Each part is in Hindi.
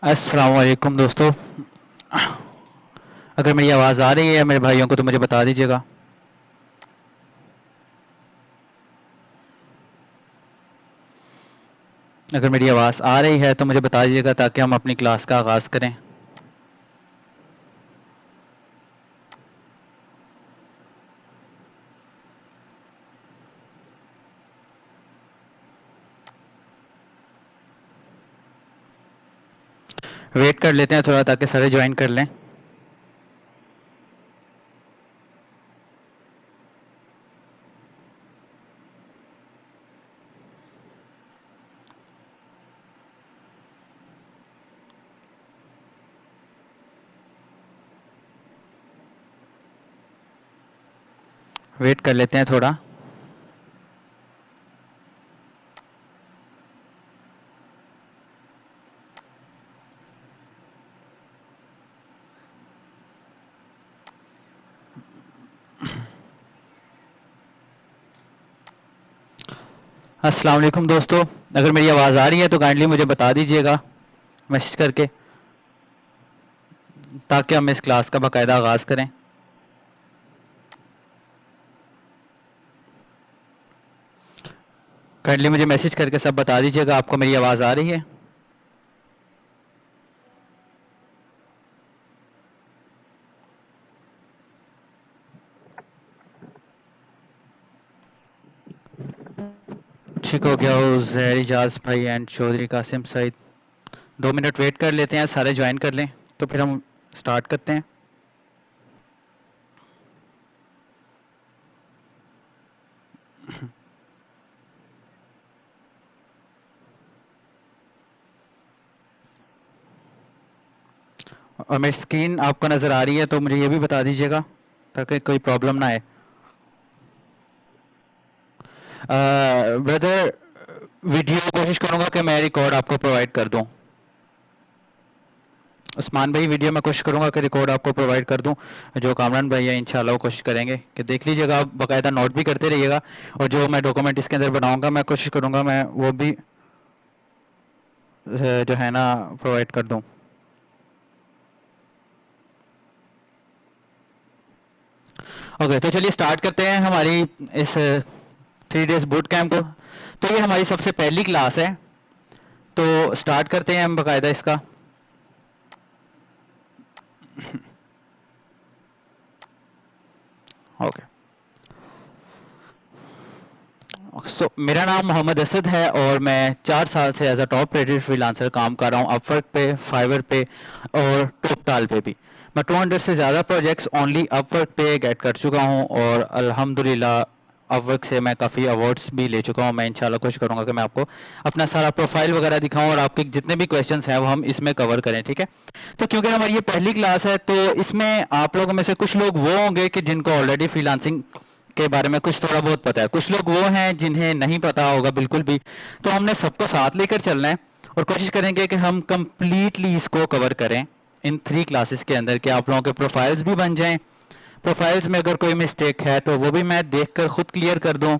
अस्सलाम वालेकुम दोस्तों। अगर मेरी आवाज़ आ रही है मेरे भाइयों को तो मुझे बता दीजिएगा। अगर मेरी आवाज़ आ रही है तो मुझे बता दीजिएगा ताकि हम अपनी क्लास का आगाज़ करें। वेट कर लेते हैं थोड़ा ताकि सारे ज्वाइन कर लें। वेट कर लेते हैं थोड़ा। अस्सलाम वालेकुम दोस्तों। अगर मेरी आवाज़ आ रही है तो काइंडली मुझे बता दीजिएगा मैसेज करके ताकि हम इस क्लास का बाकायदा आगाज़ करें। काइंडली मुझे मैसेज करके सब बता दीजिएगा आपको मेरी आवाज़ आ रही है। ठीक हो गया हो जहर इजाज भाई and Chaudhry Qasim Saeed. 2 minute wait कर लेते हैं सारे ज्वाइन कर लें तो फिर हम स्टार्ट करते हैं। और मेरी स्क्रीन आपको नज़र आ रही है तो मुझे ये भी बता दीजिएगा ताकि कोई प्रॉब्लम ना आए। ब्रदर वीडियो कोशिश करूंगा कि मैं रिकॉर्ड आपको प्रोवाइड कर दूं। उस्मान भाई वीडियो में कोशिश करूंगा कि रिकॉर्ड आपको प्रोवाइड कर दूं। जो कामरान भाई है इंशाल्लाह वो कोशिश करेंगे कि देख लीजिएगा, आप बाकायदा नोट भी करते रहिएगा और जो मैं डॉक्यूमेंट इसके अंदर बनाऊंगा मैं कोशिश करूंगा मैं वो भी जो है ना प्रोवाइड कर दूं। ओके तो चलिए स्टार्ट करते हैं हमारी इस 3 डेज बूट कैंप को। तो ये हमारी सबसे पहली क्लास है तो स्टार्ट करते हैं हम बाकायदा इसका। ओके मेरा नाम मोहम्मद असद है और मैं 4 साल से as a top rated freelancer काम कर रहा हूँ अपवर्क पे, फाइवर पे और टॉपटाल पे भी। मैं 200 से ज़्यादा प्रोजेक्ट्स ओनली अपवर्क पे गेट कर चुका हूँ और अल्हम्दुलिल्लाह अपवर्क से मैं काफ़ी अवार्ड्स भी ले चुका हूँ। मैं इंशाल्लाह कोशिश करूँगा कि मैं आपको अपना सारा प्रोफाइल वगैरह दिखाऊं और आपके जितने भी क्वेश्चंस हैं वो हम इसमें कवर करें, ठीक है। तो क्योंकि हमारी ये पहली क्लास है तो इसमें आप लोगों में से कुछ लोग वो होंगे कि जिनको ऑलरेडी फ्रीलांसिंग के बारे में कुछ थोड़ा बहुत पता है, कुछ लोग वो हैं जिन्हें नहीं पता होगा बिल्कुल भी। तो हमने सबको साथ लेकर चलना है और कोशिश करेंगे कि हम कंप्लीटली इसको कवर करें इन 3 क्लासेस के अंदर कि आप लोगों के प्रोफाइल्स भी बन जाएं। प्रोफाइल्स में अगर कोई मिस्टेक है तो वो भी मैं देखकर खुद क्लियर कर दूं।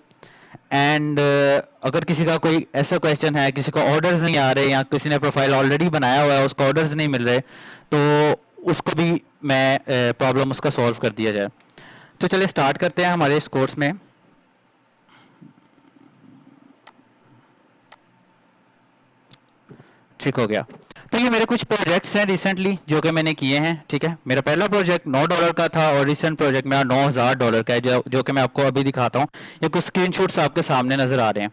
एंड अगर किसी का कोई ऐसा क्वेश्चन है, किसी को ऑर्डर्स नहीं आ रहे या किसी ने प्रोफाइल ऑलरेडी बनाया हुआ है उसको ऑर्डर्स नहीं मिल रहे, तो उसको भी मैं प्रॉब्लम उसका सॉल्व कर दिया जाए। तो चलिए स्टार्ट करते हैं हमारे इस कोर्स में। ठीक हो गया। तो ये मेरे कुछ प्रोजेक्ट्स हैं रिसेंटली जो कि मैंने किए हैं, ठीक है। मेरा पहला प्रोजेक्ट $9 का था और रिसेंट प्रोजेक्ट मेरा $9,000 का है जो कि मैं आपको अभी दिखाता हूँ। ये कुछ स्क्रीनशॉट्स आपके सामने नज़र आ रहे हैं।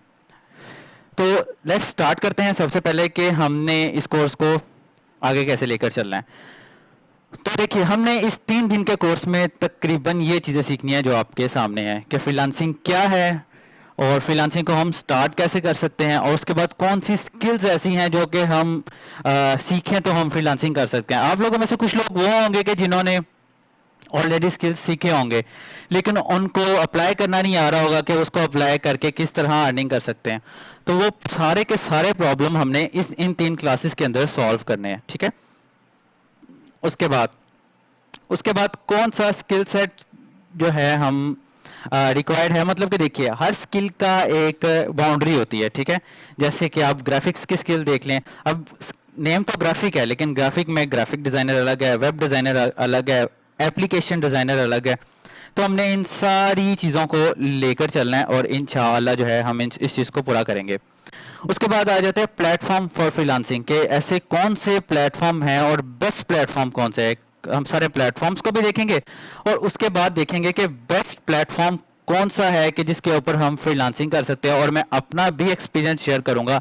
तो लेट्स स्टार्ट करते हैं सबसे पहले कि हमने इस कोर्स को आगे कैसे लेकर चलना है। तो देखिए हमने इस 3 दिन के कोर्स में तकरीबन ये चीज़ें सीखनी है जो आपके सामने है कि फ्रीलांसिंग क्या है और फ्रीलांसिंग को हम स्टार्ट कैसे कर सकते हैं और उसके बाद कौन सी स्किल्स ऐसी हैं जो कि हम सीखें तो हम फ्रीलांसिंग कर सकते हैं। आप लोगों में से कुछ लोग वो होंगे कि जिन्होंने ऑलरेडी स्किल्स सीखे होंगे लेकिन उनको अप्लाई करना नहीं आ रहा होगा कि उसको अप्लाई करके किस तरह अर्निंग कर सकते हैं। तो वो सारे के सारे प्रॉब्लम हमने इस इन 3 क्लासेस के अंदर सॉल्व करने हैं, ठीक है। उसके बाद उसके बाद कौन सा स्किल सेट जो है हम रिक्वायर्ड है, मतलब कि देखिए हर स्किल का एक बाउंड्री होती है, ठीक है। जैसे कि आप ग्राफिक्स की स्किल देख लें। अब नेम तो ग्राफिक है, लेकिन ग्राफिक में ग्राफिक डिज़ाइनर अलग है, वेब डिज़ाइनर अलग है, एप्लीकेशन डिज़ाइनर अलग है। तो हमने इन सारी चीज़ों को लेकर चलना है और इंशाअल्लाह जो है हम इस चीज़ को पूरा करेंगे। उसके बाद आ जाते हैं प्लेटफॉर्म फॉर फ्रीलांसिंग के ऐसे कौन से प्लेटफॉर्म हैं और बेस्ट प्लेटफॉर्म कौन से है। हम सारे प्लेटफॉर्म्स को भी देखेंगे और उसके बाद देखेंगे कि बेस्ट प्लेटफॉर्म कौन सा है कि जिसके ऊपर हम फ्रीलांसिंग कर सकते हैं, और मैं अपना भी एक्सपीरियंस शेयर करूंगा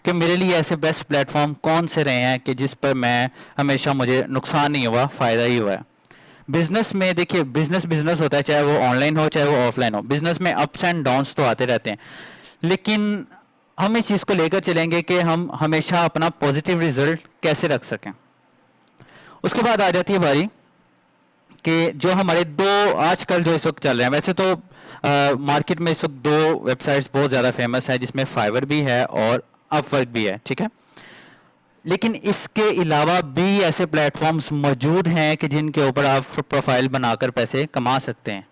कि मेरे लिए ऐसे बेस्ट प्लेटफॉर्म कौन से रहे हैं कि जिस पर मैं हमेशा मुझे नुकसान नहीं हुआ, फ़ायदा ही हुआ है। बिजनेस में देखिए, बिजनेस बिजनेस होता है, चाहे वो ऑनलाइन हो चाहे वो ऑफलाइन हो। बिजनेस में अप्स एंड डाउन्स तो आते रहते हैं, लेकिन हम इस चीज़ को लेकर चलेंगे कि हम हमेशा अपना पॉजिटिव रिजल्ट कैसे रख सकें। उसके बाद आ जाती है बारी कि जो हमारे दो आजकल जो इस वक्त चल रहे हैं, वैसे तो मार्केट में इस वक्त दो वेबसाइट्स बहुत ज़्यादा फेमस है, जिसमें फाइवर भी है और अपवर्क भी है, ठीक है। लेकिन इसके अलावा भी ऐसे प्लेटफॉर्म्स मौजूद हैं कि जिनके ऊपर आप प्रोफाइल बनाकर पैसे कमा सकते हैं,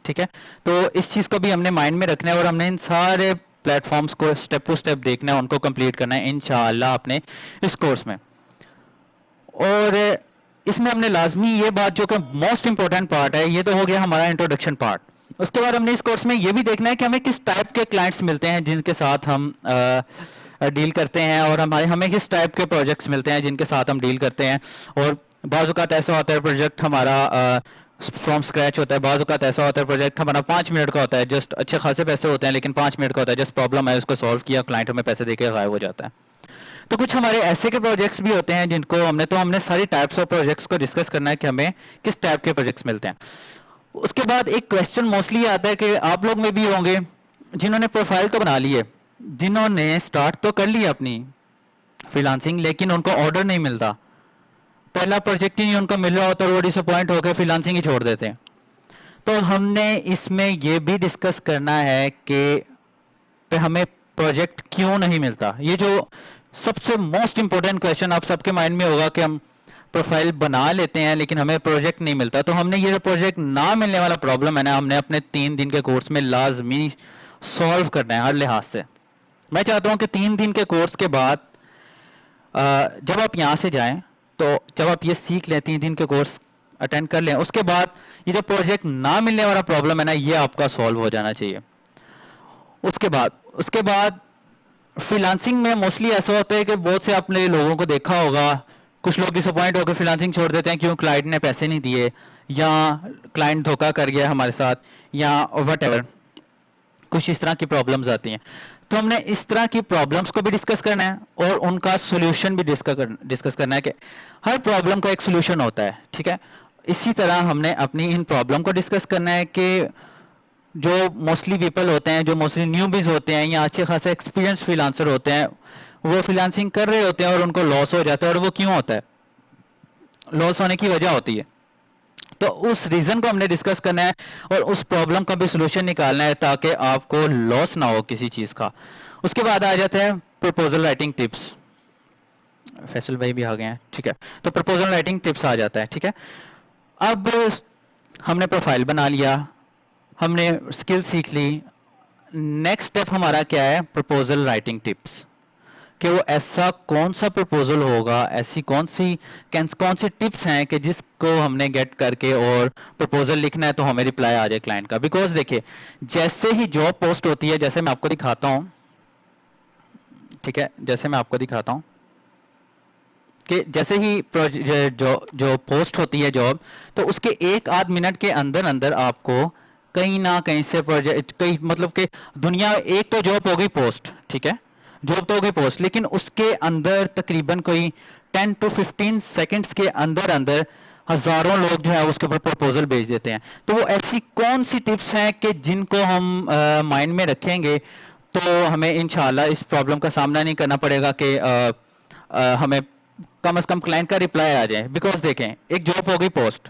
ठीक है। तो इस चीज़ को भी हमने माइंड में रखना है और हमने इन सारे प्लेटफॉर्म्स को स्टेप टू स्टेप देखना है, उनको कंप्लीट करना है इंशाअल्लाह अपने इस कोर्स में। और इसमें हमने लाजमी ये बात, जो कि मोस्ट इंपॉर्टेंट पार्ट है, ये तो हो गया हमारा इंट्रोडक्शन पार्ट। उसके बाद हमने इस कोर्स में ये भी देखना है कि हमें किस टाइप के क्लाइंट्स मिलते हैं जिनके साथ हम डील करते हैं, और हमारे हमें किस टाइप के प्रोजेक्ट्स मिलते हैं जिनके साथ हम डील करते हैं। और बाज़ औक़ात ऐसा होता है प्रोजेक्ट हमारा फ्रॉम स्क्रैच होता है, बाज़ औक़ात ऐसा होता है प्रोजेक्ट हमारा 5 मिनट का होता है, जस्ट अच्छे खासे पैसे होते हैं लेकिन 5 मिनट का होता है, जस्ट प्रॉब्लम है उसको सॉल्व किया, क्लाइंट हमें पैसे देके गायब हो जाता है। तो कुछ हमारे ऐसे के प्रोजेक्ट्स भी होते हैं जिनको हमने सारी टाइप्स ऑफ प्रोजेक्ट्स को डिस्कस करना है कि हमें किस टाइप के प्रोजेक्ट्स मिलते हैं। उसके बाद एक क्वेश्चन मोस्टली आता है कि आप लोग में भी होंगे जिन्होंने प्रोफाइल तो बना ली है, जिन्होंने स्टार्ट तो कर लिया अपनी फ्रीलांसिंग, लेकिन उनको ऑर्डर नहीं मिलता, पहला प्रोजेक्ट ही नहीं उनको मिल रहा होता और वो डिसअपॉइंट होकर फ्रीलांसिंग ही छोड़ देते हैं। तो हमने इसमें ये भी डिस्कस करना है कि पे हमें प्रोजेक्ट क्यों नहीं मिलता। ये जो सबसे मोस्ट इंपॉर्टेंट क्वेश्चन आप सबके माइंड में होगा कि हम प्रोफाइल बना लेते हैं लेकिन हमें प्रोजेक्ट नहीं मिलता। तो हमने ये जो प्रोजेक्ट ना मिलने वाला प्रॉब्लम है ना, हमने अपने 3 दिन के कोर्स में लाजमी सॉल्व करना है हर लिहाज से। मैं चाहता हूँ कि 3 दिन के कोर्स के बाद जब आप यहाँ से जाएं, तो जब आप ये सीख लें, 3 दिन के कोर्स अटेंड कर लें, उसके बाद ये जो प्रोजेक्ट ना मिलने वाला प्रॉब्लम है ना, ये आपका सॉल्व हो जाना चाहिए। उसके बाद फ्रीलांसिंग में मोस्टली ऐसा होता है कि बहुत से आपने लोगों को देखा होगा, कुछ लोग डिसअपॉइंट होकर फ्रीलांसिंग छोड़ देते हैं क्यों क्लाइंट ने पैसे नहीं दिए, या क्लाइंट धोखा कर गया हमारे साथ, या वट, कुछ इस तरह की प्रॉब्लम्स आती हैं। तो हमने इस तरह की प्रॉब्लम्स को भी डिस्कस करना है और उनका सोल्यूशन भी डिस्कस करना है कि हर प्रॉब्लम का एक सोल्यूशन होता है, ठीक है। इसी तरह हमने अपनी इन प्रॉब्लम को डिस्कस करना है कि जो मोस्टली पीपल होते हैं, जो मोस्टली न्यूबीज होते हैं या अच्छे खासे एक्सपीरियंस फ्रीलांसर होते हैं, वो फ्रीलांसिंग कर रहे होते हैं और उनको लॉस हो जाता है। और वो क्यों होता है, लॉस होने की वजह होती है, तो उस रीज़न को हमने डिस्कस करना है और उस प्रॉब्लम का भी सोल्यूशन निकालना है ताकि आपको लॉस ना हो किसी चीज़ का। उसके बाद आ जाते हैं प्रपोजल राइटिंग टिप्स। फैसल भाई भी आ गए हैं, ठीक है। तो प्रपोजल राइटिंग टिप्स आ जाता है, ठीक है। अब हमने प्रोफाइल बना लिया, हमने स्किल सीख ली, नेक्स्ट स्टेप हमारा क्या है, प्रपोजल राइटिंग टिप्स। कि वो ऐसा कौन सा प्रपोजल होगा, ऐसी कौन सी टिप्स हैं कि जिसको हमने गेट करके और प्रपोजल लिखना है तो हमें रिप्लाई आ जाए क्लाइंट का। बिकॉज देखिए, जैसे ही जॉब पोस्ट होती है, जैसे मैं आपको दिखाता हूँ, ठीक है, जैसे मैं आपको दिखाता हूँ कि जैसे ही जो पोस्ट होती है जॉब, तो उसके 1 आध मिनट के अंदर अंदर आपको कहीं ना कहीं से प्रोजेक्ट, कहीं मतलब कि दुनिया, एक तो जॉब हो गई पोस्ट, ठीक है, जॉब तो हो गई पोस्ट, लेकिन उसके अंदर तकरीबन कोई 10 to 15 सेकंड्स के अंदर अंदर हजारों लोग जो है उसके ऊपर प्रपोजल भेज देते हैं। तो वो ऐसी कौन सी टिप्स हैं कि जिनको हम माइंड में रखेंगे तो हमें इंशाल्लाह इस प्रॉब्लम का सामना नहीं करना पड़ेगा कि हमें कम से कम क्लाइंट का रिप्लाई आ जाए। बिकॉज देखें, एक जॉब हो गई पोस्ट,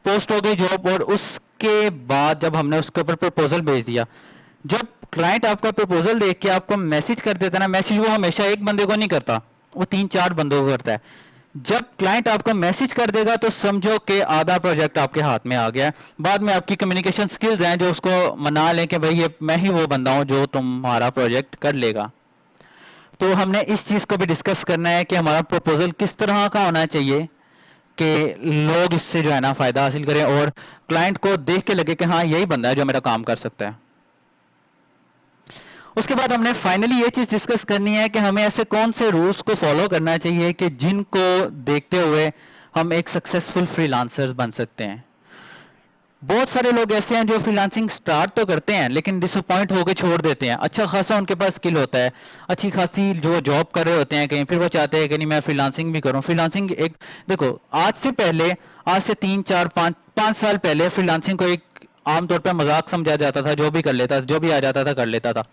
पोस्ट हो गई जॉब, और उसके बाद जब हमने उसके ऊपर प्रपोजल भेज दिया, जब क्लाइंट आपका प्रपोजल देख के आपको मैसेज कर देता है ना, मैसेज वो हमेशा एक बंदे को नहीं करता, वो 3 4 बंदों को करता है। जब क्लाइंट आपको मैसेज कर देगा तो समझो कि आधा प्रोजेक्ट आपके हाथ में आ गया। बाद में आपकी कम्युनिकेशन स्किल्स हैं जो उसको मना लें कि भाई ये मैं ही वो बंदा हूं जो तुम्हारा प्रोजेक्ट कर लेगा। तो हमने इस चीज़ को भी डिस्कस करना है कि हमारा प्रपोजल किस तरह का होना चाहिए कि लोग इससे जो है ना फ़ायदा हासिल करें और क्लाइंट को देख के लगे कि हाँ यही बंदा है जो मेरा काम कर सकता है। उसके बाद हमने फाइनली ये चीज़ डिस्कस करनी है कि हमें ऐसे कौन से रूल्स को फॉलो करना चाहिए कि जिनको देखते हुए हम एक सक्सेसफुल फ्रीलांसर बन सकते हैं। बहुत सारे लोग ऐसे हैं जो फ्रीलांसिंग स्टार्ट तो करते हैं लेकिन डिसअपॉइंट होकर छोड़ देते हैं। अच्छा खासा उनके पास स्किल होता है, अच्छी खासी जो जॉब कर रहे होते हैं कहीं, फिर वो चाहते हैं कि नहीं मैं फ्रीलांसिंग भी करूं। फ्रीलांसिंग एक, देखो आज से पहले, आज से 3 4 5 5 साल पहले फ्रीलांसिंग को एक आमतौर पर मजाक समझा जाता था, जो भी कर लेता, जो भी आ जाता था कर लेता था।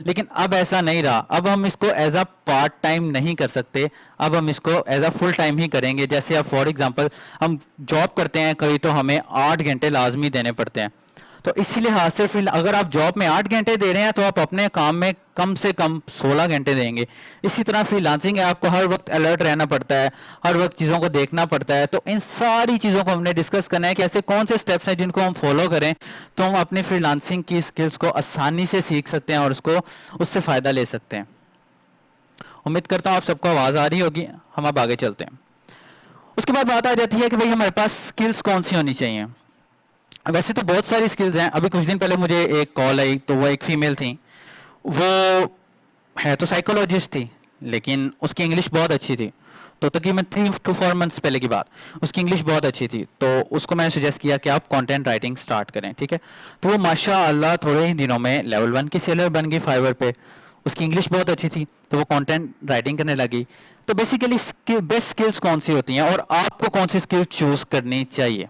लेकिन अब ऐसा नहीं रहा। अब हम इसको एज अ पार्ट टाइम नहीं कर सकते, अब हम इसको एज अ फुल टाइम ही करेंगे। जैसे अब फॉर एग्जांपल हम जॉब करते हैं कभी, तो हमें 8 घंटे लाजमी देने पड़ते हैं। तो इसी लिहाज से फिर अगर आप जॉब में 8 घंटे दे रहे हैं तो आप अपने काम में कम से कम 16 घंटे देंगे। इसी तरह फ्रीलांसिंग है, आपको हर वक्त अलर्ट रहना पड़ता है, हर वक्त चीज़ों को देखना पड़ता है। तो इन सारी चीज़ों को हमने डिस्कस करना है कि ऐसे कौन से स्टेप्स हैं जिनको हम फॉलो करें तो हम अपनी फ्रीलांसिंग की स्किल्स को आसानी से सीख सकते हैं और उसको, उससे फ़ायदा ले सकते हैं। उम्मीद करता हूँ आप सबको आवाज़ आ रही होगी। हम अब आगे चलते हैं। उसके बाद बात आ जाती है कि भाई हमारे पास स्किल्स कौन सी होनी चाहिए। वैसे तो बहुत सारी स्किल्स हैं। अभी कुछ दिन पहले मुझे एक कॉल आई, तो वो एक फीमेल थी। वो है तो साइकोलॉजिस्ट थी, लेकिन उसकी इंग्लिश बहुत अच्छी थी। तो तकरीबन 3 to 4 मंथ्स पहले की बात, उसकी इंग्लिश बहुत अच्छी थी। तो उसको मैंने सजेस्ट किया कि आप कंटेंट राइटिंग स्टार्ट करें, ठीक है। तो वो माशाअल्लाह थोड़े ही दिनों में लेवल 1 की सेलर बन गई फाइवर पे। उसकी इंग्लिश बहुत अच्छी थी, तो वो कंटेंट राइटिंग करने लगी। तो बेसिकली बेस्ट स्किल्स कौन सी होती हैं और आपको कौन सी स्किल चूज करनी चाहिए,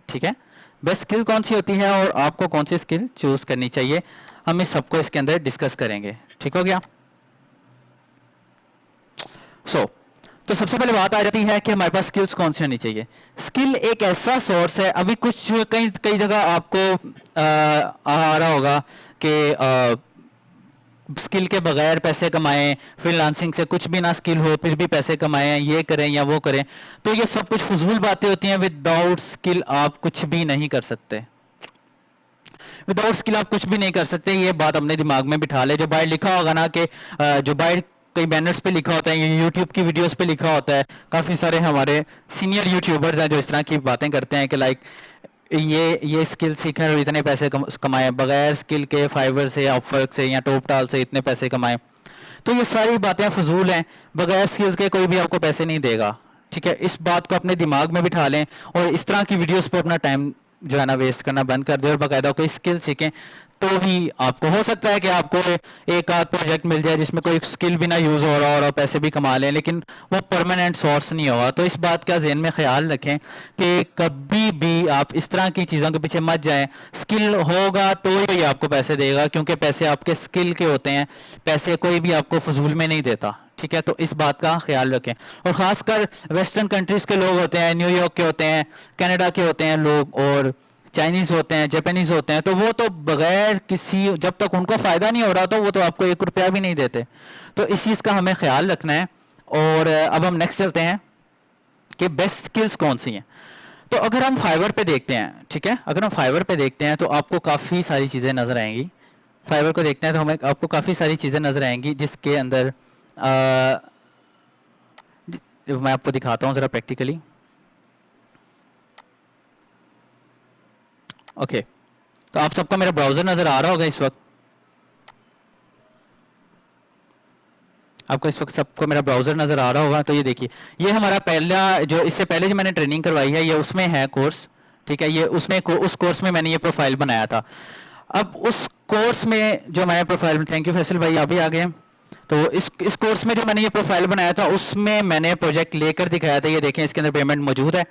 ठीक है। बेस्ट स्किल कौन सी होती है और आपको कौन सी स्किल चूज करनी चाहिए, हम इस सबको इसके अंदर डिस्कस करेंगे। ठीक हो गया। सो तो सबसे पहले बात आ जाती है कि हमारे पास स्किल्स कौन सी होनी चाहिए। स्किल एक ऐसा सोर्स है, अभी कुछ कई कई जगह आपको आ रहा होगा कि स्किल के बगैर पैसे कमाएं, फ्रीलांसिंग से कुछ भी ना स्किल हो फिर भी पैसे कमाएं, ये करें या वो करें। तो ये सब कुछ फजूल बातें होती हैं। विदाउट स्किल आप कुछ भी नहीं कर सकते। विदाउट स्किल आप कुछ भी नहीं कर सकते। ये बात अपने दिमाग में बिठा ले। जो बाहर लिखा होगा ना कि जो बाहर कई बैनर्स पे लिखा होता है, यूट्यूब की वीडियोस पे लिखा होता है, काफ़ी सारे हमारे सीनियर यूट्यूबर्स हैं जो इस तरह की बातें करते हैं कि लाइक ये स्किल सीखें और इतने पैसे कमाएं, बगैर स्किल के फाइवर से, अपवर्क से या टॉपटाल से इतने पैसे कमाएं। तो ये सारी बातें फजूल हैं। बगैर स्किल्स के कोई भी आपको पैसे नहीं देगा, ठीक है। इस बात को अपने दिमाग में बिठा लें और इस तरह की वीडियोस पर अपना टाइम जो है ना वेस्ट करना बंद कर दें और बाकायदा कोई स्किल सीखें। तो ही आपको, हो सकता है कि आपको एक आध प्रोजेक्ट मिल जाए जिसमें कोई स्किल भी ना यूज हो रहा और पैसे भी कमा लें, लेकिन वो परमानेंट सोर्स नहीं होगा। तो इस बात का जहन में ख्याल रखें कि कभी भी आप इस तरह की चीज़ों के पीछे मत जाएं। स्किल होगा तो ही आपको पैसे देगा, क्योंकि पैसे आपके स्किल के होते हैं। पैसे कोई भी आपको फजूल में नहीं देता, ठीक है। तो इस बात का ख्याल रखें। और ख़ासकर वेस्टर्न कंट्रीज़ के लोग होते हैं, न्यूयॉर्क के होते हैं, कनाडा के होते हैं लोग, और चाइनीज़ होते हैं, जापानीज़ होते हैं, तो वो तो बगैर किसी, जब तक उनको फ़ायदा नहीं हो रहा तो वो तो आपको 1 रुपया भी नहीं देते। तो इस चीज़ का हमें ख्याल रखना है। और अब हम नेक्स्ट चलते हैं कि बेस्ट स्किल्स कौन सी हैं। तो अगर हम फाइवर पे देखते हैं, ठीक है, अगर हम फाइवर पे देखते हैं तो आपको काफ़ी सारी चीज़ें नज़र आएंगी। फाइवर को देखते हैं तो हमें आपको काफ़ी सारी चीज़ें नज़र आएंगी जिसके अंदर मैं आपको दिखाता हूँ ज़रा प्रैक्टिकली। ओके, तो आप सबको मेरा ब्राउज़र नज़र आ रहा होगा इस वक्त। आपको इस वक्त सबको मेरा ब्राउज़र नज़र आ रहा होगा। तो ये देखिए, ये हमारा पहला, जो इससे पहले जो मैंने ट्रेनिंग करवाई है, ये उसमें है कोर्स, ठीक है। ये उसमें उस कोर्स में मैंने ये प्रोफाइल बनाया था। अब उस कोर्स में जो मैंने प्रोफाइल, थैंक यू फैसल भाई, आप भी आ गए। तो इस कोर्स में जो मैंने ये प्रोफाइल बनाया था उसमें मैंने प्रोजेक्ट लेकर दिखाया था। ये देखें, इसके अंदर पेमेंट मौजूद है।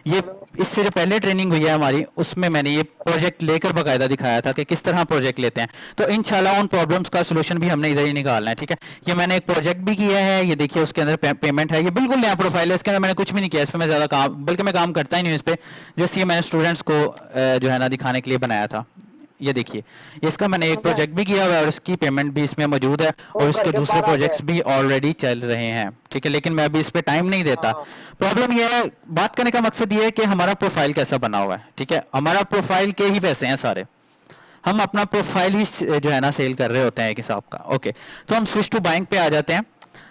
ये इससे जो पहले ट्रेनिंग हुई है हमारी, उसमें मैंने ये प्रोजेक्ट लेकर बाकायदा दिखाया था कि किस तरह प्रोजेक्ट लेते हैं। तो इंशाल्लाह उन प्रॉब्लम्स का सोल्यूशन भी हमने इधर ही निकालना है, ठीक है। ये मैंने एक प्रोजेक्ट भी किया है, ये देखिए उसके अंदर पेमेंट है। ये बिल्कुल नया प्रोफाइल है, इसके अंदर मैंने कुछ भी नहीं किया। इस पर मैं ज़्यादा काम, बल्कि मैं काम करता ही नहीं हूँ इस पर। जैसे ये मैंने स्टूडेंट्स को जो है ना दिखाने के लिए बनाया था। ये देखिए, इसका मैंने एक प्रोजेक्ट भी किया हुआ है और इसकी पेमेंट भी इसमें मौजूद है, और इसके दूसरे प्रोजेक्ट्स भी ऑलरेडी चल रहे हैं, ठीक है। लेकिन मैं अभी इस पे टाइम नहीं देता। प्रॉब्लम यह है, बात करने का मकसद ये है कि हमारा प्रोफाइल कैसा बना हुआ है, ठीक है। हमारा प्रोफाइल के ही पैसे हैं सारे। हम अपना प्रोफाइल ही जो है ना सेल कर रहे होते हैं एक हिसाब का। ओके, तो हम स्विच टू बाइंग पे आ जाते हैं।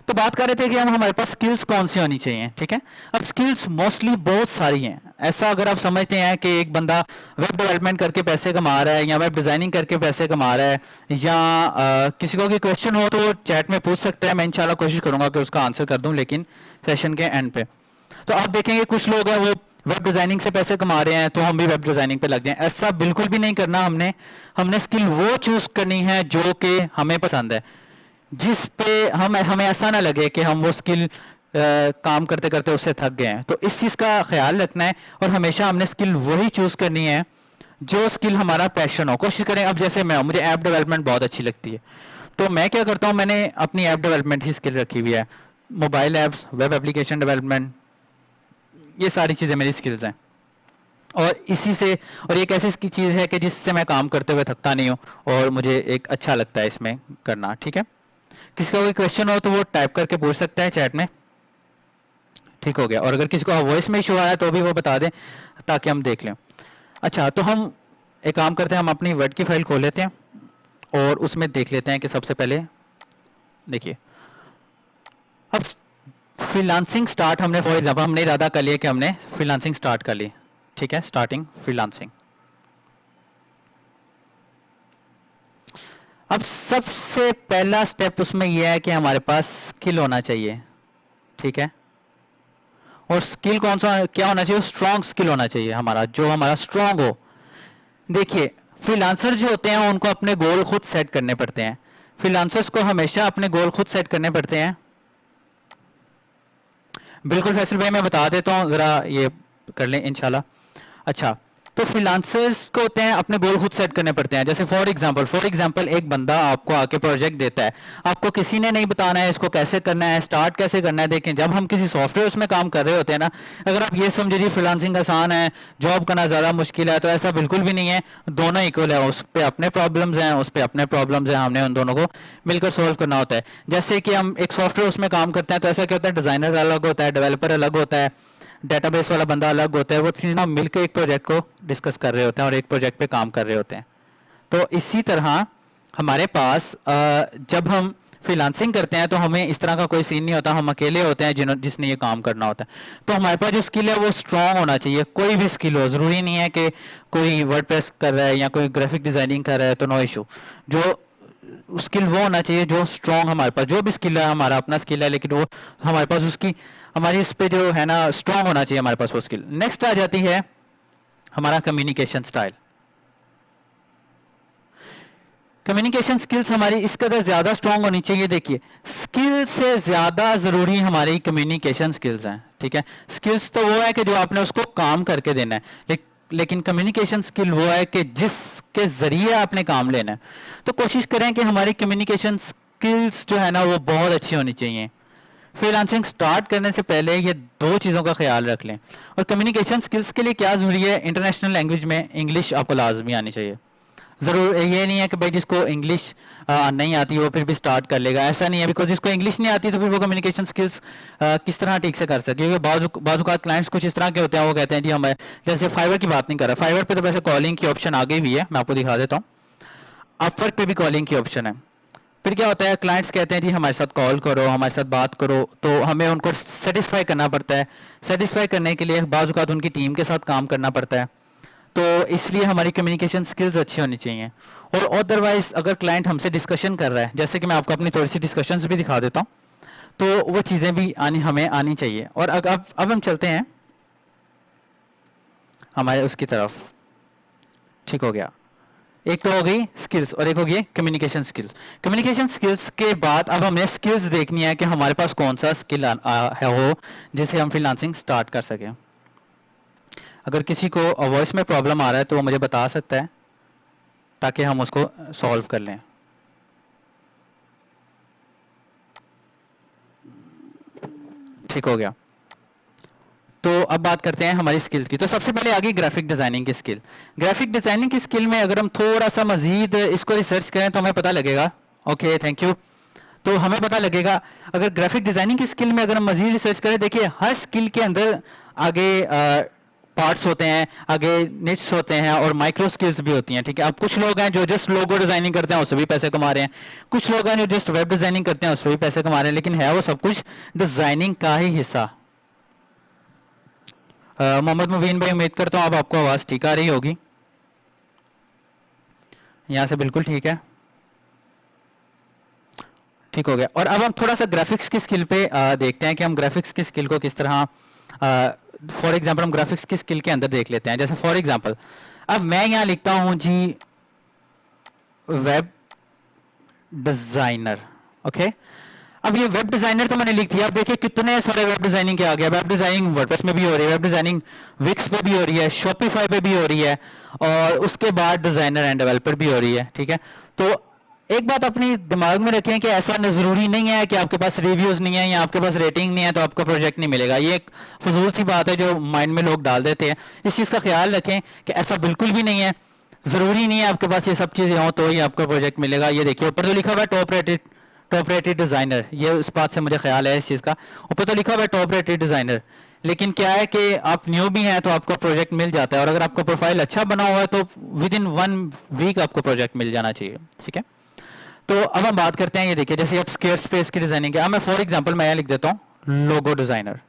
तो बात कर रहे थे कि हम हमारे पास स्किल्स कौन सी होनी चाहिए, ठीक है। अब स्किल्स मोस्टली बहुत सारी हैं। ऐसा अगर आप समझते हैं कि एक बंदा वेब डेवलपमेंट करके पैसे कमा रहा है या वेब डिजाइनिंग करके पैसे कमा रहा है, या किसी को कोई क्वेश्चन हो तो वो चैट में पूछ सकता है, मैं इंशाल्लाह कोशिश करूंगा कि उसका आंसर कर दूं लेकिन सेशन के एंड पे। तो आप देखेंगे कुछ लोग हैं वो वेब डिजाइनिंग से पैसे कमा रहे हैं तो हम भी वेब डिजाइनिंग पे लग जाएं, ऐसा बिल्कुल भी नहीं करना। हमने हमने स्किल वो चूज करनी है जो कि हमें पसंद है, जिस पे हमें ऐसा ना लगे कि हम वो स्किल काम करते करते उससे थक गए हैं। तो इस चीज़ का ख्याल रखना है और हमेशा हमने स्किल वही चूज करनी है जो स्किल हमारा पैशन हो। कोशिश करें, अब जैसे मैं मुझे ऐप डेवलपमेंट बहुत अच्छी लगती है, तो मैं क्या करता हूँ, मैंने अपनी ऐप डेवलपमेंट ही स्किल रखी हुई है। Mobile apps, web application development, ये सारी चीज़ें मेरी स्किल्स हैं। और इसी से, और एक ऐसी इसकी चीज़ है कि जिससे मैं काम करते हुए थकता नहीं हूँ और मुझे एक अच्छा लगता है इसमें करना, ठीक है। किसी का कोई क्वेश्चन हो तो वो टाइप करके पूछ सकता है चैट में, ठीक हो गया। और अगर किसी को वॉइस में इशू आया तो भी वो बता दें ताकि हम देख लें। अच्छा, तो हम एक काम करते हैं, हम अपनी वर्ड की फाइल खोल लेते हैं और उसमें देख लेते हैं कि सबसे पहले देखिए, अब फ्रीलांसिंग स्टार्ट हमने, फॉर एग्जांपल हमने इरादा कर लिया कि हमने फ्रीलांसिंग स्टार्ट कर ली, ठीक है, स्टार्टिंग फ्रीलांसिंग। अब सबसे पहला स्टेप उसमें यह है कि हमारे पास स्किल होना चाहिए, ठीक है। और स्किल कौन सा क्या होना चाहिए, स्ट्रांग स्किल होना चाहिए हमारा, जो हमारा स्ट्रांग हो। देखिए, फ्रीलांसर जो होते हैं उनको अपने गोल खुद सेट करने पड़ते हैं। फ्रीलांसर्स को हमेशा अपने गोल खुद सेट करने पड़ते हैं। बिल्कुल फैसल भाई, मैं बता देता हूँ, ज़रा ये कर लें इंशाल्लाह। अच्छा, तो फ्रीलांसर्स को होते हैं अपने गोल खुद सेट करने पड़ते हैं। जैसे फॉर एग्जांपल एक बंदा आपको आके प्रोजेक्ट देता है, आपको किसी ने नहीं बताना है इसको कैसे करना है, स्टार्ट कैसे करना है। देखें, जब हम किसी सॉफ्टवेयर उसमें काम कर रहे होते हैं ना, अगर आप ये समझे जी फ्रीलांसिंग आसान है, जॉब करना ज़्यादा मुश्किल है, तो ऐसा बिल्कुल भी नहीं है। दोनों इक्वल है, उस पर अपने प्रॉब्लम्स हैं, उस पर अपने प्रॉब्लम्स हैं, हमने उन दोनों को मिलकर सॉल्व करना होता है। जैसे कि हम एक सॉफ्टवेयर उसमें काम करते हैं तो ऐसा क्या होता है, डिज़ाइनर अलग होता है, डेवलपर अलग होता है, डेटाबेस वाला बंदा अलग होता है, वो तीनों मिलकर एक प्रोजेक्ट को डिस्कस कर रहे होते हैं और एक प्रोजेक्ट पे काम कर रहे होते हैं। तो इसी तरह हमारे पास जब हम फ्रीलांसिंग करते हैं तो हमें इस तरह का कोई सीन नहीं होता, हम अकेले होते हैं जिसने ये काम करना होता है। तो हमारे पास जो स्किल है वो स्ट्रांग होना चाहिए, कोई भी स्किल हो, ज़रूरी नहीं है कि कोई वर्डप्रेस कर रहा है या कोई ग्राफिक डिज़ाइनिंग कर रहा है तो नो इशू। जो स्किल वो होना चाहिए जो स्ट्रांग, हमारे पास जो भी स्किल है हमारा अपना स्किल है, लेकिन वो हमारे पास उसकी, हमारी इस पे जो है ना स्ट्रांग होना चाहिए हमारे पास वो स्किल। नेक्स्ट आ जाती है हमारा कम्युनिकेशन स्टाइल। कम्युनिकेशन स्किल्स हमारी इस कदर ज़्यादा स्ट्रांग होनी चाहिए। देखिए, स्किल से ज़्यादा ज़रूरी हमारी कम्युनिकेशन स्किल्स हैं, ठीक है। स्किल्स तो वो है कि जो आपने उसको काम करके देना है, लेकिन कम्युनिकेशन स्किल वो है कि जिसके ज़रिए आपने काम लेना है। तो कोशिश करें कि हमारी कम्युनिकेशन स्किल्स जो है ना वो बहुत अच्छी होनी चाहिए। फ्रीलांसिंग स्टार्ट करने से पहले ये दो चीज़ों का ख्याल रख लें। और कम्युनिकेशन स्किल्स के लिए क्या ज़रूरी है, इंटरनेशनल लैंग्वेज में इंग्लिश आपको लाजमी आनी चाहिए। ज़रूर ये नहीं है कि भाई जिसको इंग्लिश नहीं आती वो फिर भी स्टार्ट कर लेगा, ऐसा नहीं है। बिकॉज जिसको इंग्लिश नहीं आती तो फिर वो कम्युनिकेशन स्किल्स किस तरह ठीक से कर सके। क्योंकि बाज़ क्लाइंट्स कुछ इस तरह के होते हैं, वो कहते हैं जी हमें, जैसे फाइवर की बात नहीं कर रहा, फाइवर पे तो वैसे कॉलिंग की ऑप्शन आ गई हुई है, मैं आपको दिखा देता हूँ। अपवर्क पे भी कॉलिंग की ऑप्शन है। फिर क्या होता है, क्लाइंट्स कहते हैं जी हमारे साथ कॉल करो, हमारे साथ बात करो, तो हमें उनको सेटिस्फाई करना पड़ता है। सेटिस्फाई करने के लिए बाज़ औक़ात उनकी टीम के साथ काम करना पड़ता है। तो इसलिए हमारी कम्युनिकेशन स्किल्स अच्छी होनी चाहिए। और अदरवाइज अगर क्लाइंट हमसे डिस्कशन कर रहा है, जैसे कि मैं आपको अपनी थोड़ी सी डिस्कशंस भी दिखा देता हूँ, तो वो चीज़ें भी हमें आनी चाहिए। और अब हम चलते हैं हमारे उसकी तरफ, ठीक हो गया। एक तो हो गई स्किल्स और एक हो गई कम्युनिकेशन स्किल्स। कम्युनिकेशन स्किल्स के बाद अब हमें स्किल्स देखनी है कि हमारे पास कौन सा स्किल है हो जिससे हम फ्रीलांसिंग स्टार्ट कर सकें। अगर किसी को वॉइस में प्रॉब्लम आ रहा है तो वो मुझे बता सकता है ताकि हम उसको सॉल्व कर लें। ठीक हो गया। तो अब बात करते हैं हमारी स्किल्स की। तो सबसे पहले आ गई ग्राफिक डिज़ाइनिंग की स्किल। ग्राफिक डिज़ाइनिंग की स्किल में अगर हम थोड़ा सा मजीद इसको रिसर्च करें तो हमें पता लगेगा, ओके थैंक यू, तो हमें पता लगेगा अगर ग्राफिक डिज़ाइनिंग की स्किल में अगर हम मजीद रिसर्च करें, देखिए हर स्किल के अंदर आगे पार्ट्स होते हैं, आगे निट्स होते हैं और माइक्रो स्किल्स भी होती हैं, ठीक है। अब कुछ लोग हैं जो जस्ट लोगो डिजाइनिंग करते हैं, उससे भी पैसे कमा रहे हैं। कुछ लोग हैं जो जस्ट वेब डिजाइनिंग करते हैं, उससे भी पैसे कमा रहे हैं, लेकिन है वो सब कुछ डिजाइनिंग का ही हिस्सा। मोहम्मद मुबीन भाई, उम्मीद करता हूँ अब आपको आवाज़ ठीक आ रही होगी। यहाँ से बिल्कुल ठीक है, ठीक हो गया। और अब हम थोड़ा सा ग्राफिक्स की स्किल पे देखते हैं कि हम ग्राफिक्स की स्किल को किस तरह, फॉर एग्जांपल हम ग्राफिक्स की स्किल के अंदर देख लेते हैं। जैसे फॉर एग्जांपल अब मैं यहाँ लिखता हूँ जी वेब डिजाइनर, ओके। अब ये वेब डिजाइनर तो मैंने लिख दिया। अब देखिए कितने सारे वेब डिजाइनिंग के आ गया। वेब डिजाइनिंग वर्डप्रेस में भी हो रही है, वेब डिजाइनिंग विक्स पे भी हो रही है, शॉपिफाई पे भी हो रही है, और उसके बाद डिजाइनर एंड डेवलपर भी हो रही है, ठीक है। तो एक बात अपनी दिमाग में रखें कि ऐसा जरूरी नहीं है कि आपके पास रिव्यूज नहीं है या आपके पास रेटिंग नहीं है तो आपका प्रोजेक्ट नहीं मिलेगा। ये एक फजूल सी बात है जो माइंड में लोग डाल देते हैं। इस चीज़ का ख्याल रखें कि ऐसा बिल्कुल भी नहीं है। ज़रूरी नहीं है आपके पास ये सब चीज़ें हों तो ही आपका प्रोजेक्ट मिलेगा। ये देखिए ऊपर तो लिखा हुआ है टॉप रेटेड डिज़ाइनर, ये इस बात से मुझे ख्याल है इस चीज़ का। ऊपर तो लिखा हुआ है टॉप रेटेड डिज़ाइनर, लेकिन क्या है कि आप न्यू भी हैं तो आपका प्रोजेक्ट मिल जाता है, और अगर आपका प्रोफाइल अच्छा बना हुआ है तो विद इन 1 वीक आपको प्रोजेक्ट मिल जाना चाहिए, ठीक है। तो अब हम बात करते हैं, ये देखिए जैसे आप स्क्वायर स्पेस की डिज़ाइनिंग है। अब मैं फॉर एग्जांपल मैं यहाँ लिख देता हूँ लोगो डिज़ाइनर।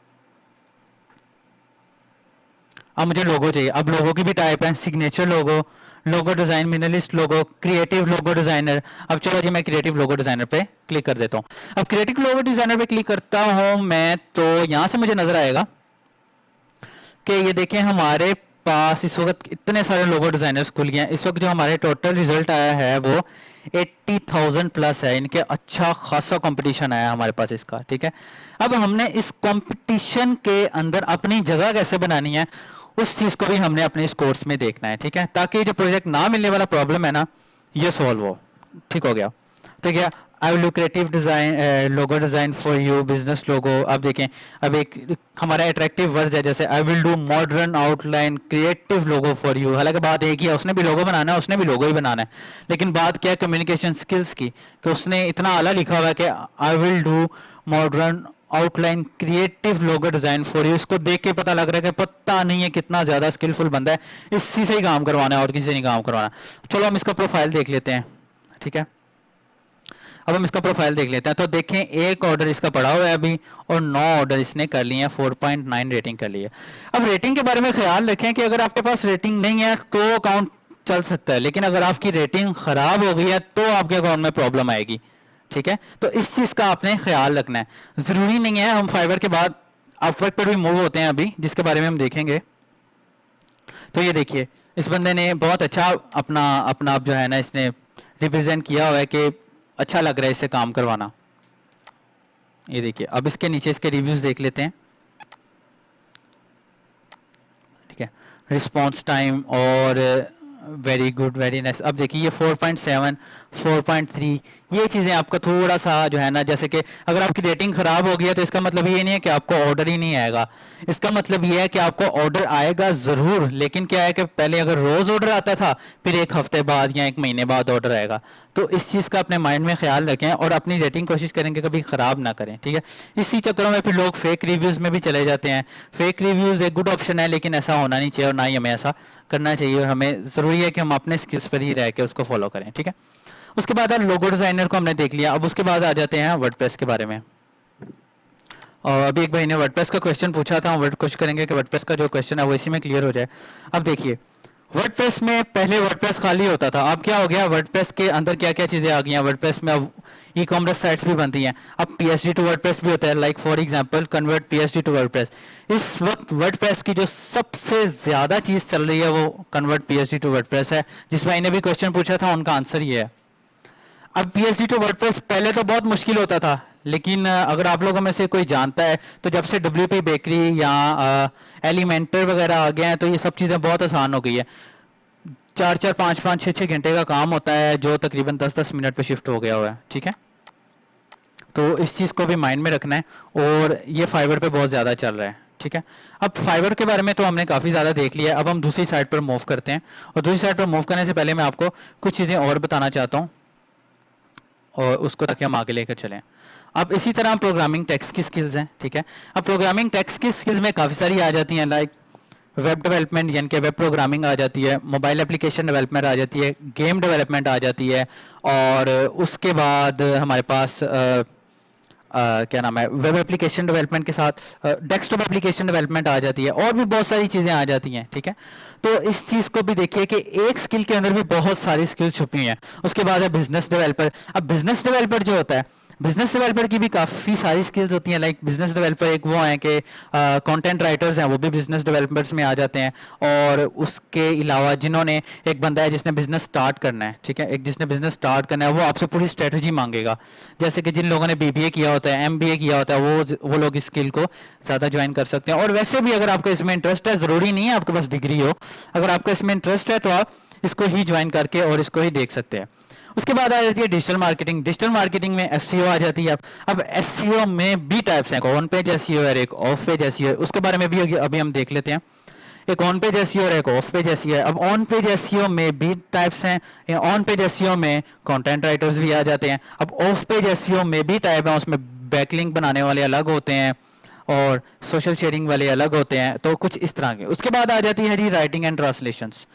अब मुझे लोगो चाहिए। अब लोगो की भी टाइप है, सिग्नेचर लोगो, लोगो डिजाइन, मिनिमलिस्ट लोगो, क्रिएटिव लोगो डिजाइनर। अब चलो जी मैं क्रिएटिव लोगो डिजाइनर पे क्लिक कर देता हूँ। अब क्रिएटिव लोगो डिजाइनर पे क्लिक करता हूँ मैं, तो यहाँ से मुझे नजर आएगा कि ये देखें हमारे पास इस वक्त इतने सारे लोगो डिजाइनर्स खुल गए हैं। इस वक्त जो हमारे टोटल रिजल्ट आया है वो 80,000 प्लस है। इनके अच्छा खासा कंपटीशन आया हमारे पास इसका, ठीक है। अब हमने इस कंपटीशन के अंदर अपनी जगह कैसे बनानी है, उस चीज को भी हमने अपने इस कोर्स में देखना है, ठीक है, ताकि जो प्रोजेक्ट ना मिलने वाला प्रॉब्लम है ना, ये सॉल्व हो। ठीक हो गया, ठीक है। I will do creative design logo design for you, business logo. अब देखें, अब एक हमारा अट्रैक्टिव वर्ड है, जैसे I will do modern outline creative logo for you. हालांकि बात एक ही है, उसने भी लोगो बनाना है, उसने भी लोगो ही बनाना है, लेकिन बात क्या है कम्युनिकेशन स्किल्स की, कि उसने इतना आला लिखा हुआ है कि आई will do modern outline creative logo design for you. इसको देख के पता लग रहा है कि पता नहीं है कितना ज्यादा स्किलफुल बंदा है, इसी से ही काम करवाना है और किसी से नहीं काम करवाना। चलो हम इसका प्रोफाइल देख लेते हैं, ठीक है। अब हम इसका प्रोफाइल देख लेते हैं। तो देखें एक ऑर्डर इसका पड़ा हुआ है अभी, और 9 ऑर्डर इसने कर लिए हैं, 4.9 रेटिंग कर ली है। अब रेटिंग के बारे में ख्याल रखें कि अगर आपके पास रेटिंग नहीं है तो अकाउंट चल सकता है, लेकिन अगर आपकी रेटिंग खराब हो गई है तो आपके अकाउंट में प्रॉब्लम आएगी, ठीक है। तो इस चीज का आपने ख्याल रखना है। जरूरी नहीं है, हम फाइवर के बाद अपवर्क पर भी मूव होते हैं अभी, जिसके बारे में हम देखेंगे। तो ये देखिए इस बंदे ने बहुत अच्छा अपना अपना आप जो है ना इसने रिप्रेजेंट किया हुआ है कि अच्छा लग रहा है इससे काम करवाना। ये देखिए अब इसके नीचे इसके रिव्यूज देख लेते हैं, ठीक है। रिस्पॉन्स टाइम और वेरी गुड, वेरी नाइस। अब देखिए ये 4.7, 4.3, ये चीज़ें आपका थोड़ा सा जो है ना, जैसे कि अगर आपकी रेटिंग खराब हो गई है तो इसका मतलब ये नहीं है कि आपको ऑर्डर ही नहीं आएगा। इसका मतलब ये है कि आपको ऑर्डर आएगा ज़रूर, लेकिन क्या है कि पहले अगर रोज़ ऑर्डर आता था, फिर एक हफ्ते बाद या एक महीने बाद ऑर्डर आएगा। तो इस चीज़ का अपने माइंड में ख्याल रखें और अपनी रेटिंग कोशिश करेंगे कभी ख़राब ना करें, ठीक है। इसी चक्करों में फिर लोग फेक रिव्यूज़ में भी चले जाते हैं। फेक रिव्यूज़ एक गुड ऑप्शन है, लेकिन ऐसा होना नहीं चाहिए और ना ही हमें ऐसा करना चाहिए। और हमें ज़रूरी है कि हम अपने स्किल्स पर ही रह के उसको फॉलो करें, ठीक है। उसके बाद लोगो डिज़ाइनर को हमने देख लिया। अब उसके बाद आ जाते हैं वर्डप्रेस के बारे में। और अभी एक भाई ने वर्डप्रेस का क्वेश्चन पूछा था, हम कोशिश करेंगे कि वर्डप्रेस का जो क्वेश्चन है वो इसी में क्लियर हो जाए। अब देखिए वर्डप्रेस में पहले वर्डप्रेस खाली होता था, अब क्या हो गया, वर्डप्रेस के अंदर क्या क्या चीज़ें आ गई हैं। वर्डप्रेस में अब ई कॉमर्स साइट्स भी बनती हैं, अब पीएचडी टू वर्डप्रेस भी होता है, like for example convert PHD to WordPress. इस वक्त वर्डप्रेस की जो सबसे ज़्यादा चीज़ चल रही है वो कन्वर्ट पीएचडी टू वर्डप्रेस है। जिस भाई ने भी क्वेश्चन पूछा था उनका आंसर ये है। अब पीएचडी टू वर्डप्रेस पहले तो बहुत मुश्किल होता था, लेकिन अगर आप लोगों में से कोई जानता है तो जब से डब्ल्यूपी बेकरी या एलिमेंटर वगैरह आ गए हैं तो ये सब चीज़ें बहुत आसान हो गई है। 4-4, 5-5, 6-6 घंटे का काम होता है जो तकरीबन 10-10 मिनट पे शिफ्ट हो गया हुआ है, ठीक है। तो इस चीज़ को भी माइंड में रखना है, और ये फाइबर पे बहुत ज़्यादा चल रहा है, ठीक है। अब फाइबर के बारे में तो हमने काफ़ी ज़्यादा देख लिया है, अब हम दूसरी साइड पर मूव करते हैं। और दूसरी साइड पर मूव करने से पहले मैं आपको कुछ चीज़ें और बताना चाहता हूँ, और उसको ताकि हम आगे लेकर चलें। अब इसी तरह प्रोग्रामिंग टेक्स्ट की स्किल्स हैं, ठीक है। अब प्रोग्रामिंग टेक्स्ट की स्किल्स में काफ़ी सारी आ जाती हैं, लाइक वेब डेवलपमेंट यानी कि वेब प्रोग्रामिंग आ जाती है, मोबाइल एप्लीकेशन डेवलपमेंट आ जाती है, गेम डेवलपमेंट आ जाती है, और उसके बाद हमारे पास क्या नाम है, वेब एप्लीकेशन डेवलपमेंट के साथ डेस्कटॉप एप्लीकेशन डेवलपमेंट आ जाती है, और भी बहुत सारी चीज़ें आ जाती हैं। ठीक है, तो इस चीज़ को भी देखिए कि एक स्किल के अंदर भी बहुत सारी स्किल छुपी हैं। उसके बाद है बिजनेस डेवलपर। अब बिजनेस डेवलपर जो होता है, बिजनेस डेवलपर की भी काफ़ी सारी स्किल्स होती हैं। लाइक बिजनेस डेवलपर एक वो हैं कि कंटेंट राइटर्स हैं, वो भी बिजनेस डेवलपर्स में आ जाते हैं। और उसके अलावा जिन्होंने, एक बंदा है जिसने बिजनेस स्टार्ट करना है, ठीक है, एक जिसने बिजनेस स्टार्ट करना है, वो आपसे पूरी स्ट्रेटजी मांगेगा। जैसे कि जिन लोगों ने बीबीए किया होता है, एमबीए किया होता है, वो लोग इस स्किल को ज़्यादा ज्वाइन कर सकते हैं। और वैसे भी अगर आपको इसमें इंटरेस्ट है, ज़रूरी नहीं है आपके पास डिग्री हो, अगर आपको इसमें इंटरेस्ट है तो आप इसको ही ज्वाइन करके और इसको ही देख सकते हैं। उसके बाद आ जाती है डिजिटल मार्केटिंग। डिजिटल मार्केटिंग में एसईओ आ जाती है। अब एसईओ में भी टाइप्स हैं, ऑन पेज एसईओ है, एक ऑफ पेज एसईओ है। उसके बारे में भी अभी हम देख लेते हैं। एक ऑन पेज एसईओ और एक ऑफ पेज एसईओ है। अब ऑन पेज एसईओ में भी टाइप्स हैं। ऑन पेज एसईओ में कंटेंट राइटर्स भी आ जाते हैं। अब ऑफ पेज एसईओ में भी टाइप है, उसमें बैकलिंक बनाने वाले अलग होते हैं और सोशल शेयरिंग वाले अलग होते हैं। तो कुछ इस तरह के। उसके बाद आ जाती है जी writing and translations.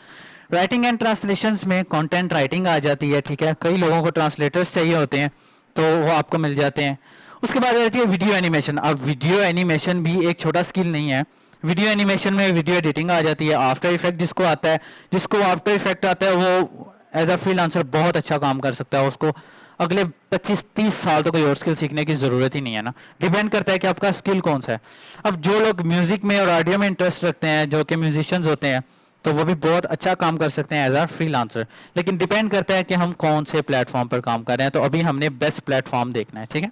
Writing and translations में कंटेंट राइटिंग आ जाती है। ठीक है, कई लोगों को ट्रांसलेटर्स चाहिए होते हैं, तो वो आपको मिल जाते हैं। उसके बाद आ जाती है वीडियो एनिमेशन। अब वीडियो एनिमेशन भी एक छोटा स्किल नहीं है। वीडियो एनिमेशन में वीडियो एडिटिंग आ जाती है। आफ्टर इफेक्ट जिसको आता है, जिसको आफ्टर इफेक्ट आता है, वो एज अ फ्रीलांसर बहुत अच्छा काम कर सकता है। उसको अगले 25-30 साल तो कोई और स्किल सीखने की ज़रूरत ही नहीं है ना। डिपेंड करता है कि आपका स्किल कौन सा है। अब जो लोग म्यूज़िक में और ऑडियो में इंटरेस्ट रखते हैं, जो कि म्यूजिशियंस होते हैं, तो वो भी बहुत अच्छा काम कर सकते हैं एज अ फ्रीलांसर। लेकिन डिपेंड करता है कि हम कौन से प्लेटफॉर्म पर काम कर रहे हैं। तो अभी हमने बेस्ट प्लेटफॉर्म देखना है। ठीक है,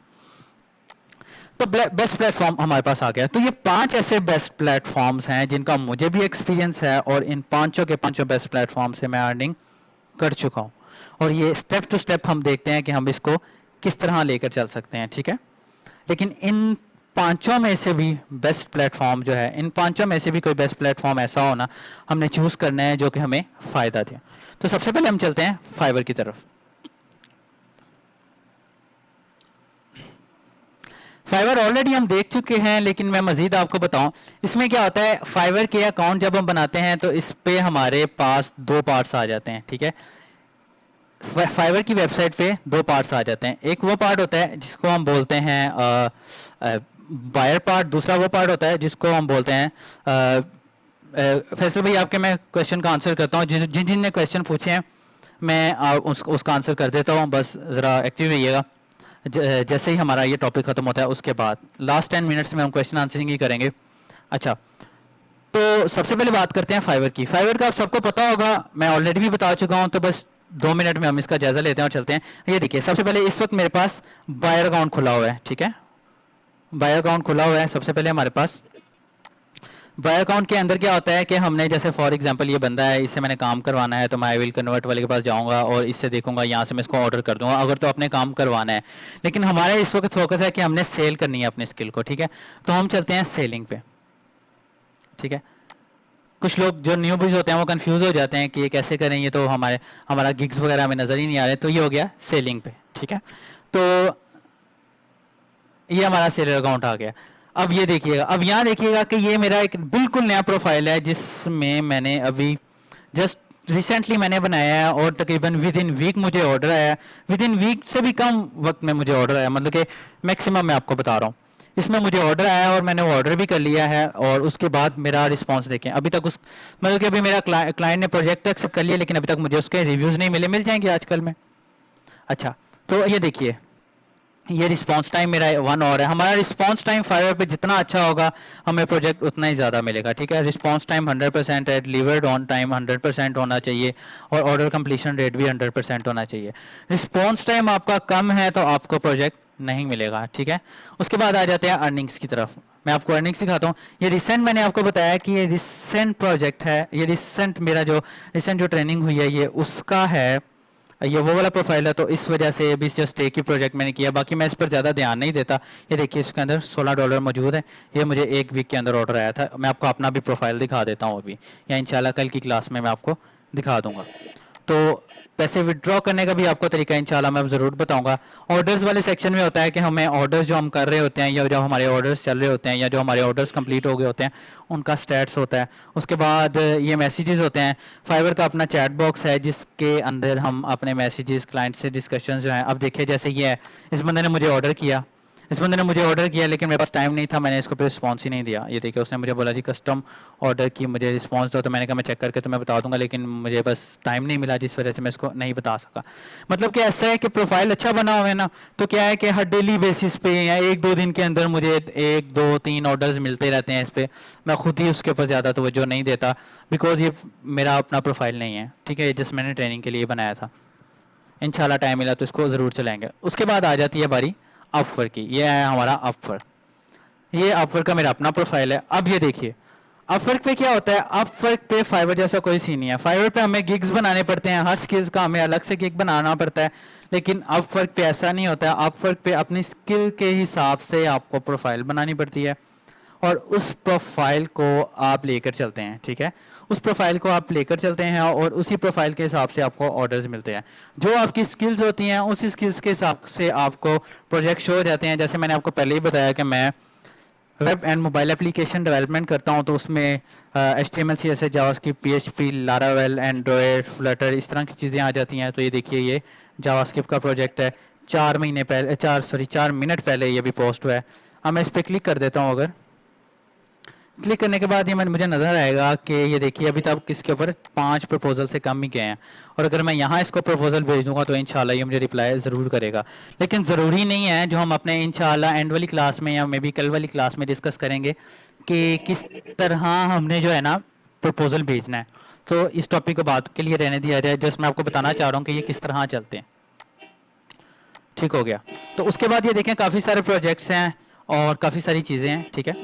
तो बेस्ट प्लेटफॉर्म हमारे पास आ गया। तो ये 5 ऐसे बेस्ट प्लेटफॉर्म्स हैं जिनका मुझे भी एक्सपीरियंस है, और इन पांचों के पांचों बेस्ट प्लेटफॉर्म से मैं अर्निंग कर चुका हूँ। और ये स्टेप टू स्टेप हम देखते हैं कि हम इसको किस तरह लेकर चल सकते हैं। ठीक है, लेकिन इन पांचों में से भी बेस्ट प्लेटफॉर्म जो है, इन पांचों में से भी कोई बेस्ट प्लेटफॉर्म ऐसा होना हमने चूज करना है जो कि हमें फायदा दे। तो सबसे पहले हम चलते हैं फाइवर की तरफ। फाइवर ऑलरेडी हम देख चुके हैं, लेकिन मैं मजीद आपको बताऊं, इसमें क्या होता है, फाइवर के अकाउंट जब हम बनाते हैं तो इस पे हमारे पास दो पार्ट्स आ जाते हैं। ठीक है, फाइवर की वेबसाइट पे दो पार्ट्स आ जाते हैं। एक वो पार्ट होता है जिसको हम बोलते हैं बायर पार्ट, दूसरा वो पार्ट होता है जिसको हम बोलते हैं फैसल भाई, आपके मैं क्वेश्चन का आंसर करता हूँ। जिन जिन ने क्वेश्चन पूछे हैं मैं उसका आंसर कर देता हूँ, बस ज़रा एक्टिव रहिएगा। जैसे ही हमारा ये टॉपिक खत्म होता है उसके बाद लास्ट 10 मिनट्स में हम क्वेश्चन आंसरिंग ही करेंगे। अच्छा, तो सबसे पहले बात करते हैं फाइवर की। फाइवर का आप सबको पता होगा, मैं ऑलरेडी भी बता चुका हूं, तो बस 2 मिनट में हम इसका जायजा लेते हैं और चलते हैं। ये देखिए, सबसे पहले इस वक्त मेरे पास बायर अकाउंट खुला हुआ है। ठीक है, बायर अकाउंट खुला हुआ है। सबसे पहले हमारे पास बायर अकाउंट के अंदर क्या होता है कि हमने, जैसे फॉर एग्जांपल ये बंदा है, इससे मैंने काम करवाना है, तो मैं आई विल कन्वर्ट वाले के पास जाऊंगा और इससे देखूंगा, यहाँ से मैं इसको ऑर्डर कर दूंगा अगर तो अपने काम करवाना है। लेकिन हमारे इस वक्त फोकस है कि हमने सेल करनी है अपने स्किल को। ठीक है, तो हम चलते हैं सेलिंग पे। ठीक है, कुछ लोग जो न्यू बीज होते हैं वो कंफ्यूज हो जाते हैं कि ये कैसे करें, ये तो हमारा गिग्स वगैरह हमें नज़र ही नहीं आ रहे। तो ये हो गया सेलिंग पे। ठीक है, तो ये हमारा सेलर अकाउंट आ गया। अब ये देखिएगा, अब यहाँ देखिएगा कि ये मेरा एक बिल्कुल नया प्रोफाइल है जिसमें मैंने अभी जस्ट रिसेंटली मैंने बनाया है, और तकरीबन विद इन वीक मुझे ऑर्डर आया। विद इन वीक से भी कम वक्त में मुझे ऑर्डर आया, मतलब कि मैक्सिमम मैं आपको बता रहा हूँ। इसमें मुझे ऑर्डर आया और मैंने वो ऑर्डर भी कर लिया है, और उसके बाद मेरा रिस्पांस देखें अभी तक उस, मतलब कि अभी मेरा क्लाइंट ने प्रोजेक्ट तो एक्सेप्ट कर लिया, लेकिन अभी तक मुझे उसके रिव्यूज़ नहीं मिले। मिल जाएंगे आजकल में। अच्छा, तो ये देखिए, ये रिस्पांस टाइम मेरा 1 आवर है। हमारा रिस्पांस टाइम फाइवर पे जितना अच्छा होगा, हमें प्रोजेक्ट उतना ही ज़्यादा मिलेगा। ठीक है, रिस्पांस टाइम 100% है, डिलीवर्ड ऑन टाइम 100% होना चाहिए, और ऑर्डर कंप्लीशन रेट भी 100% होना चाहिए। रिस्पांस टाइम आपका कम है तो आपको प्रोजेक्ट नहीं मिलेगा। ठीक है, उसके बाद आ जाते हैं अर्निंग्स की तरफ। मैं आपको अर्निंग्स सिखाता हूँ। ये रिसेंट मैंने आपको बताया कि ये रिसेंट प्रोजेक्ट है, ये रिसेंट मेरा जो रिसेंट जो ट्रेनिंग हुई है ये उसका है, ये वो वाला प्रोफाइल है। तो इस वजह से अभी जस्ट एक ही प्रोजेक्ट मैंने किया, बाकी मैं इस पर ज़्यादा ध्यान नहीं देता। ये देखिए, इसके अंदर $16 मौजूद है। ये मुझे एक वीक के अंदर ऑर्डर आया था। मैं आपको अपना भी प्रोफाइल दिखा देता हूँ अभी, या इंशाल्लाह कल की क्लास में मैं आपको दिखा दूंगा। तो पैसे विड्रॉ करने का भी आपको तरीका इंशाल्लाह मैं ज़रूर बताऊंगा। ऑर्डर्स वाले सेक्शन में होता है कि हमें ऑर्डर्स जो हम कर रहे होते हैं या जो हमारे ऑर्डर्स चल रहे होते हैं या जो हमारे ऑर्डर्स कंप्लीट हो गए होते हैं उनका स्टेटस होता है। उसके बाद ये मैसेजेस होते हैं। फाइवर का अपना चैट बॉक्स है जिसके अंदर हम अपने मैसेजेस क्लाइंट से डिस्कशन जो है, अब देखिए जैसे ये है, इस बंदे ने मुझे ऑर्डर किया, लेकिन मेरे पास टाइम नहीं था, मैंने इसको फिर रिस्पॉन्स ही नहीं दिया। ये देखिए उसने मुझे बोला जी कस्टम ऑर्डर की, मुझे रिस्पॉन्स दो, तो मैंने कहा मैं चेक करके तुम्हें बता दूंगा, लेकिन मुझे बस टाइम नहीं मिला जिस वजह से मैं इसको नहीं बता सका। मतलब कि ऐसा है कि प्रोफाइल अच्छा बना हुआ है ना, तो क्या है कि हर डेली बेसिस पे या एक दो दिन के अंदर मुझे एक दो तीन ऑर्डर्स मिलते रहते हैं इस पर। मैं खुद ही उसके ऊपर ज़्यादा तवज्जो नहीं देता बिकॉज ये मेरा अपना प्रोफाइल नहीं है, ठीक है, ये जस्ट मैंने ट्रेनिंग के लिए बनाया था। इंशाल्लाह टाइम मिला तो इसको ज़रूर चलाएंगे। उसके बाद आ जाती है बारी अपवर्क की। ये है हमारा अपवर्क, ये अपवर्क का मेरा अपना प्रोफाइल है। अब ये देखिए अपवर्क पे क्या होता है, अपवर्क पे फाइवर जैसा कोई सीन नहीं है। फाइवर पे हमें गिग्स बनाने पड़ते हैं, हर स्किल्स का हमें अलग से गिग बनाना पड़ता है, लेकिन अपवर्क पे ऐसा नहीं होता है। अपवर्क पे अपनी स्किल के हिसाब से आपको प्रोफाइल बनानी पड़ती है और उस प्रोफाइल को आप लेकर चलते हैं, ठीक है, उस प्रोफाइल को आप लेकर चलते हैं और उसी प्रोफाइल के हिसाब से आपको ऑर्डर्स मिलते हैं। जो आपकी स्किल्स होती हैं उस स्किल्स के हिसाब से आपको प्रोजेक्ट शो हो जाते हैं। जैसे मैंने आपको पहले ही बताया कि मैं web and mobile application development करता हूं, तो उसमें HTML CSS JavaScript PHP Laravel Android Flutter इस तरह की चीज़ें आ जाती हैं। तो ये देखिए ये जावास्क्रिप्ट का प्रोजेक्ट है, 4 मिनट पहले ये भी पोस्ट हुआ है। अब मैं इस पर क्लिक कर देता हूँ। अगर क्लिक करने के बाद ये मुझे नज़र आएगा कि ये देखिए अभी तक किसके ऊपर 5 प्रपोजल से कम ही गए हैं, और अगर मैं यहाँ इसको प्रपोजल भेज दूंगा तो इंशाल्लाह ये मुझे रिप्लाई ज़रूर करेगा। लेकिन ज़रूरी नहीं है, जो हम अपने इंशाल्लाह एंड वाली क्लास में या मे बी कल वाली क्लास में डिस्कस करेंगे कि किस तरह हमने जो है ना प्रपोजल भेजना है। तो इस टॉपिक को बात के लिए रहने दिया जाए, जस्ट मैं आपको बताना चाह रहा हूँ कि ये किस तरह चलते हैं। ठीक हो गया। तो उसके बाद ये देखें काफ़ी सारे प्रोजेक्ट्स हैं और काफ़ी सारी चीज़ें हैं, ठीक है।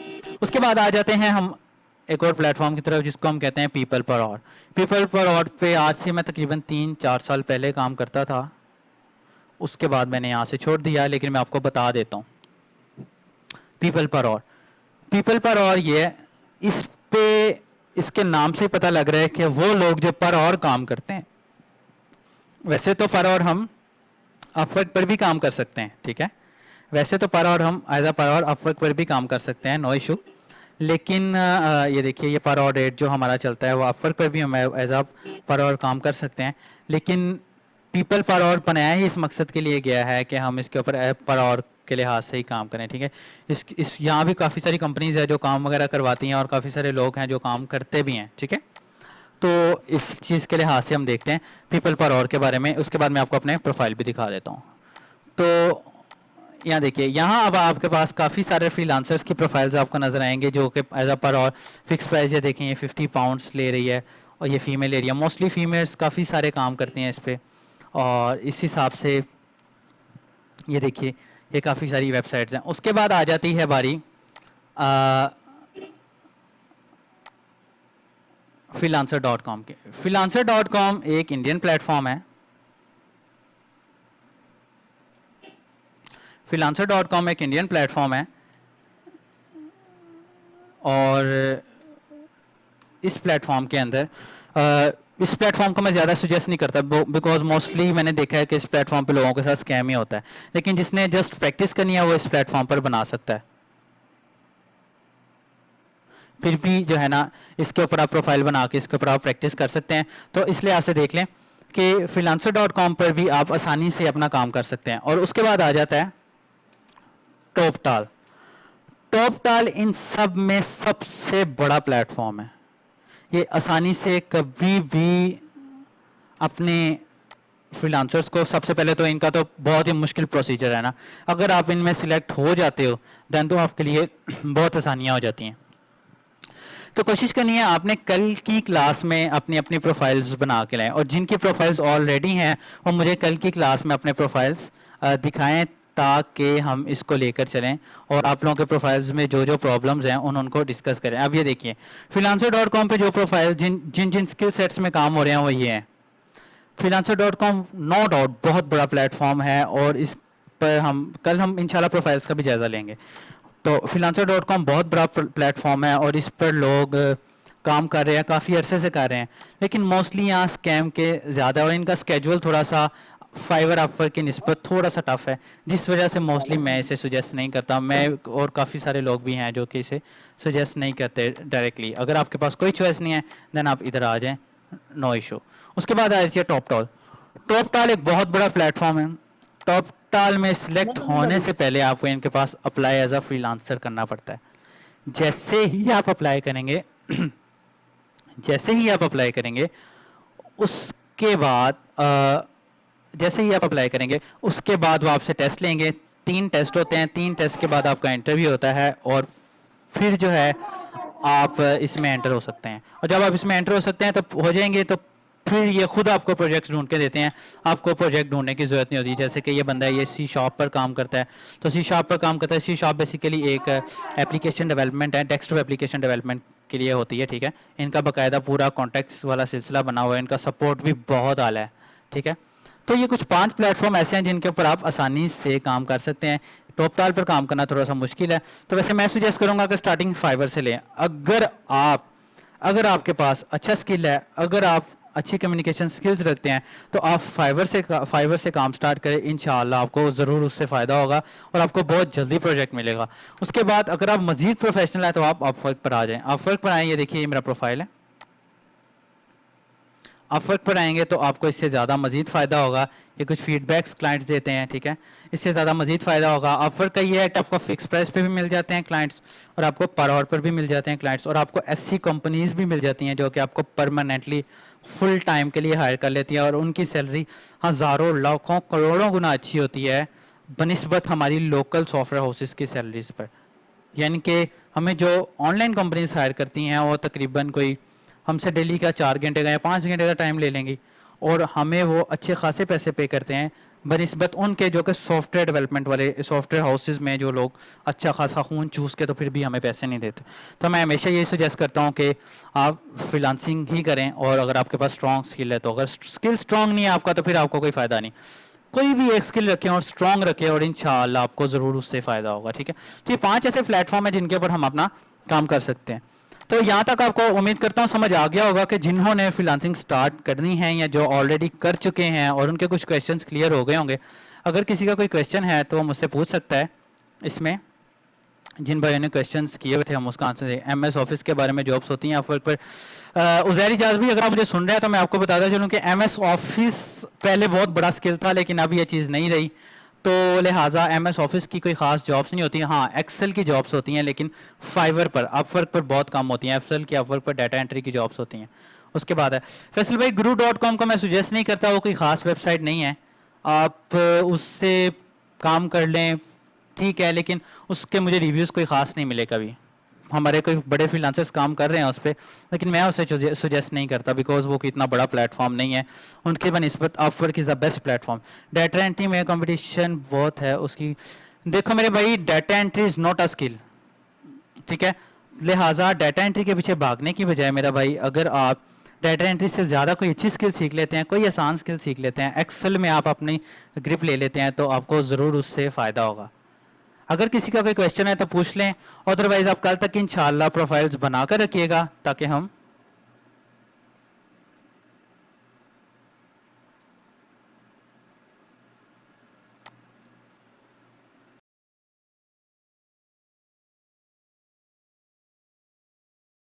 उसके बाद आ जाते हैं हम एक और प्लेटफॉर्म की तरफ जिसको हम कहते हैं people per hour. People per hour पे आज से मैं तकरीबन 3-4 साल पहले काम करता था। उसके बाद मैंने यहाँ से छोड़ दिया, लेकिन मैं आपको बता देता हूँ people per hour. People per hour ये इस पे इसके नाम से पता लग रहा है कि वो लोग जो पर आवर काम करते हैं। वैसे तो पर आवर हम अपवर्क पर भी काम कर सकते हैं, ठीक है, वैसे तो पर आवर हम as a per hour Upwork पर भी काम कर सकते हैं, नो इशू। लेकिन ये देखिए ये पर आवर रेट जो हमारा चलता है वो अपवर्क पर भी हम एज अ पर आवर काम कर सकते हैं। लेकिन पीपल पर आवर बनाया ही इस मकसद के लिए गया है कि हम इसके ऊपर पर आवर के लिहाज से ही काम करें, ठीक है। इस यहाँ भी काफ़ी सारी कंपनीज है जो काम वगैरह करवाती हैं और काफ़ी सारे लोग हैं जो काम करते भी हैं, ठीक है। तो इस चीज़ के लिहाज से हम देखते हैं पीपल पर आवर के बारे में। उसके बाद मैं आपको अपने प्रोफाइल भी दिखा देता हूँ। तो यहाँ देखिए, यहाँ अब आपके पास काफ़ी सारे फ्रीलांसर्स की प्रोफाइल्स आपको नजर आएंगे जो कि एज अ पर और फिक्स प्राइस, ये देखें ये 50 पाउंड्स ले रही है और ये फीमेल एरिया, मोस्टली फीमेल्स काफ़ी सारे काम करती हैं इस पर। और इस हिसाब से ये देखिए ये काफ़ी सारी वेबसाइट्स हैं। उसके बाद आ जाती है बारी freelancer.com के। freelancer.com एक इंडियन प्लेटफॉर्म है। freelancer.com एक इंडियन प्लेटफॉर्म है और इस प्लेटफॉर्म के अंदर इस प्लेटफॉर्म को मैं ज़्यादा सजेस्ट नहीं करता बिकॉज मोस्टली मैंने देखा है कि इस प्लेटफॉर्म पे लोगों के साथ स्कैम ही होता है। लेकिन जिसने जस्ट प्रैक्टिस करनी है वो इस प्लेटफॉर्म पर बना सकता है। फिर भी जो है ना इसके ऊपर आप प्रोफाइल बना के इसके ऊपर आप प्रैक्टिस कर सकते हैं। तो इसलिए आपसे देख लें कि freelancer.com पर भी आप आसानी से अपना काम कर सकते हैं। और उसके बाद आ जाता है टॉपटाल। टॉपटाल इन सब में सबसे बड़ा प्लेटफॉर्म है। ये आसानी से कभी भी अपने फ्रीलांसर्स को, सबसे पहले तो इनका तो बहुत ही मुश्किल प्रोसीजर है ना, अगर आप इनमें सिलेक्ट हो जाते हो दैन तो आपके लिए बहुत आसानियाँ हो जाती हैं। तो कोशिश करनी है आपने कल की क्लास में अपनी अपनी प्रोफाइल्स बना के लाएं, और जिनकी प्रोफाइल्स ऑलरेडी हैं वो मुझे कल की क्लास में अपने प्रोफाइल्स दिखाएं ताकि हम इसको लेकर चलें और आप लोगों के प्रोफाइल्स में जो जो प्रॉब्लम्स हैं उनको डिस्कस करें। अब ये देखिए freelancer.com पे जो प्रोफाइल जिन जिन जिन स्किल सेट्स में काम हो रहे हैं वो ये हैं। freelancer.com नो डाउट बहुत बड़ा प्लेटफॉर्म है और इस पर हम इंशाल्लाह प्रोफाइल्स का भी जायज़ा लेंगे। तो freelancer.com बहुत बड़ा प्लेटफॉर्म है और इस पर लोग काम कर रहे हैं, काफ़ी अरसे से कर रहे हैं, लेकिन मोस्टली यहाँ स्कैम के ज़्यादा और इनका स्केड्यूल थोड़ा सा फाइवर अपवर्क की निस्बत थोड़ा सा टफ है, जिस वजह से मोस्टली मैं इसे सुजेस्ट नहीं करता। मैं और काफ़ी सारे लोग भी हैं जो कि इसे सजेस्ट नहीं करते डायरेक्टली। अगर आपके पास कोई चॉइस नहीं है देन आप इधर आ जाएं, नो इशू। उसके बाद आ जाइए टॉप टॉल। टॉप टॉल एक बहुत बड़ा प्लेटफॉर्म है। टॉप टॉल में सिलेक्ट होने से पहले आपको इनके पास अप्लाई एज अ फ्रीलांसर करना पड़ता है। जैसे ही आप अप्लाई करेंगे जैसे ही आप अप्लाई करेंगे उसके बाद जैसे ही आप अप्लाई करेंगे उसके बाद वो आपसे टेस्ट लेंगे। 3 टेस्ट होते हैं, 3 टेस्ट के बाद आपका इंटरव्यू होता है और फिर जो है आप इसमें एंटर हो सकते हैं। और जब आप इसमें एंटर हो सकते हैं तो हो जाएंगे तो फिर ये खुद आपको प्रोजेक्ट्स ढूंढ के देते हैं। आपको प्रोजेक्ट ढूंढने की ज़रूरत नहीं होती। जैसे कि ये बंदा है, ये सी शार्प पर काम करता है, तो सी शार्प पर काम करता है। सी शार्प बेसिकली एक एप्लीकेशन डेवलपमेंट है, डेस्कटॉप एप्लीकेशन डेवलपमेंट के लिए होती है, ठीक है। इनका बाकायदा पूरा कॉन्टेक्ट्स वाला सिलसिला बना हुआ है, इनका सपोर्ट भी बहुत आला है, ठीक है। तो ये कुछ 5 प्लेटफॉर्म ऐसे हैं जिनके ऊपर आप आसानी से काम कर सकते हैं। टॉपटाल पर काम करना थोड़ा सा मुश्किल है, तो वैसे मैं सजेस्ट करूंगा कि स्टार्टिंग फाइवर से लें। अगर आपके पास अच्छा स्किल है, अगर आप अच्छी कम्युनिकेशन स्किल्स रखते हैं, तो आप फाइवर से काम स्टार्ट करें। इंशाल्लाह आपको ज़रूर उससे फ़ायदा होगा और आपको बहुत जल्दी प्रोजेक्ट मिलेगा। उसके बाद अगर आप मज़ीद प्रोफेशनल हैं तो आप अपवर्क पर आ जाएं। अपवर्क पर आएँ, ये देखिए ये मेरा प्रोफाइल है। अपवर्क पर आएंगे तो आपको इससे ज़्यादा मजीद फ़ायदा होगा। ये कुछ फीडबैक्स क्लाइंट्स देते हैं, ठीक है। इससे ज़्यादा मजीद फ़ायदा होगा। अपवर्क का ये है कि आपको फिक्स प्राइस पे भी मिल जाते हैं क्लाइंट्स, और आपको पर आवर पर भी मिल जाते हैं क्लाइंट्स, और आपको ऐसी कंपनीज भी मिल जाती हैं जो कि आपको परमानेंटली फुल टाइम के लिए हायर कर लेती हैं, और उनकी सैलरी हज़ारों लाखों करोड़ों गुना अच्छी होती है बनिस्बत हमारी लोकल सॉफ्टवेयर हाउसेस की सैलरीज पर। यानी कि हमें जो ऑनलाइन कंपनीज हायर करती हैं वो तकरीबन कोई हमसे डेली का 4 घंटे का या 5 घंटे का टाइम ले लेंगी, और हमें वो अच्छे खासे पैसे पे करते हैं बनिस्बत उनके जो कि सॉफ्टवेयर डेवलपमेंट वाले सॉफ्टवेयर हाउसेज में जो लोग अच्छा खासा खून चूस के तो फिर भी हमें पैसे नहीं देते। तो मैं हमेशा यही सजेस्ट करता हूँ कि आप फ्रीलांसिंग ही करें, और अगर आपके पास स्ट्रॉन्ग स्किल है तो। अगर स्किल स्ट्रॉन्ग नहीं है आपका तो फिर आपको कोई फ़ायदा नहीं। कोई भी एक स्किल रखें और स्ट्रॉन्ग रखें, और इंशाल्लाह आपको ज़रूर उससे फ़ायदा होगा, ठीक है। तो ये 5 ऐसे प्लेटफॉर्म है जिनके ऊपर हम अपना काम कर सकते हैं। तो यहाँ तक आपको उम्मीद करता हूँ समझ आ गया होगा कि जिन्होंने फ्रीलांसिंग स्टार्ट करनी है या जो ऑलरेडी कर चुके हैं और उनके कुछ क्वेश्चंस क्लियर हो गए होंगे। अगर किसी का कोई क्वेश्चन है तो वो मुझसे पूछ सकता है। इसमें जिन भाइयों ने क्वेश्चंस किए हुए थे हम उसका आंसर दें। एमएस ऑफिस के बारे में जॉब्स होती हैं अपवर्क पर। उजैर इजाज भी अगर आप मुझे सुन रहे हैं तो मैं आपको बताता चलूँ कि एमएस ऑफिस पहले बहुत बड़ा स्किल था, लेकिन अब ये चीज़ नहीं रही। तो लिहाजा एमएस ऑफिस की कोई ख़ास जॉब्स नहीं होती हैं। हाँ, एक्सेल की जॉब्स होती हैं, लेकिन फाइवर पर अपवर्क पर बहुत कम होती हैं। एक्सेल की अपवर्क पर डाटा एंट्री की जॉब्स होती हैं। उसके बाद है फैसल भाई, guru.com को मैं सुजेस्ट नहीं करता, वो कोई ख़ास वेबसाइट नहीं है। आप उससे काम कर लें, ठीक है, लेकिन उसके मुझे रिव्यूज़ कोई ख़ास नहीं मिले कभी। हमारे कोई बड़े फ्रीलांसर्स काम कर रहे हैं उस पर, लेकिन मैं उसे सुजेस्ट नहीं करता बिकॉज वो कोई इतना बड़ा प्लेटफॉर्म नहीं है। उनके बनस्बत Upwork is the best platform. Data entry में कंपटीशन बहुत है उसकी। देखो मेरे भाई, data entry is not a skill, ठीक है। लिहाजा डाटा एंट्री के पीछे भागने की बजाय मेरा भाई, अगर आप डाटा एंट्री से ज़्यादा कोई अच्छी स्किल सीख लेते हैं, कोई आसान स्किल सीख लेते हैं, एक्सेल में आप अपनी ग्रिप ले लेते हैं, तो आपको ज़रूर उससे फ़ायदा होगा। अगर किसी का कोई क्वेश्चन है तो पूछ लें, अदरवाइज आप कल तक इंशाल्लाह प्रोफाइल्स बनाकर रखिएगा ताकि हम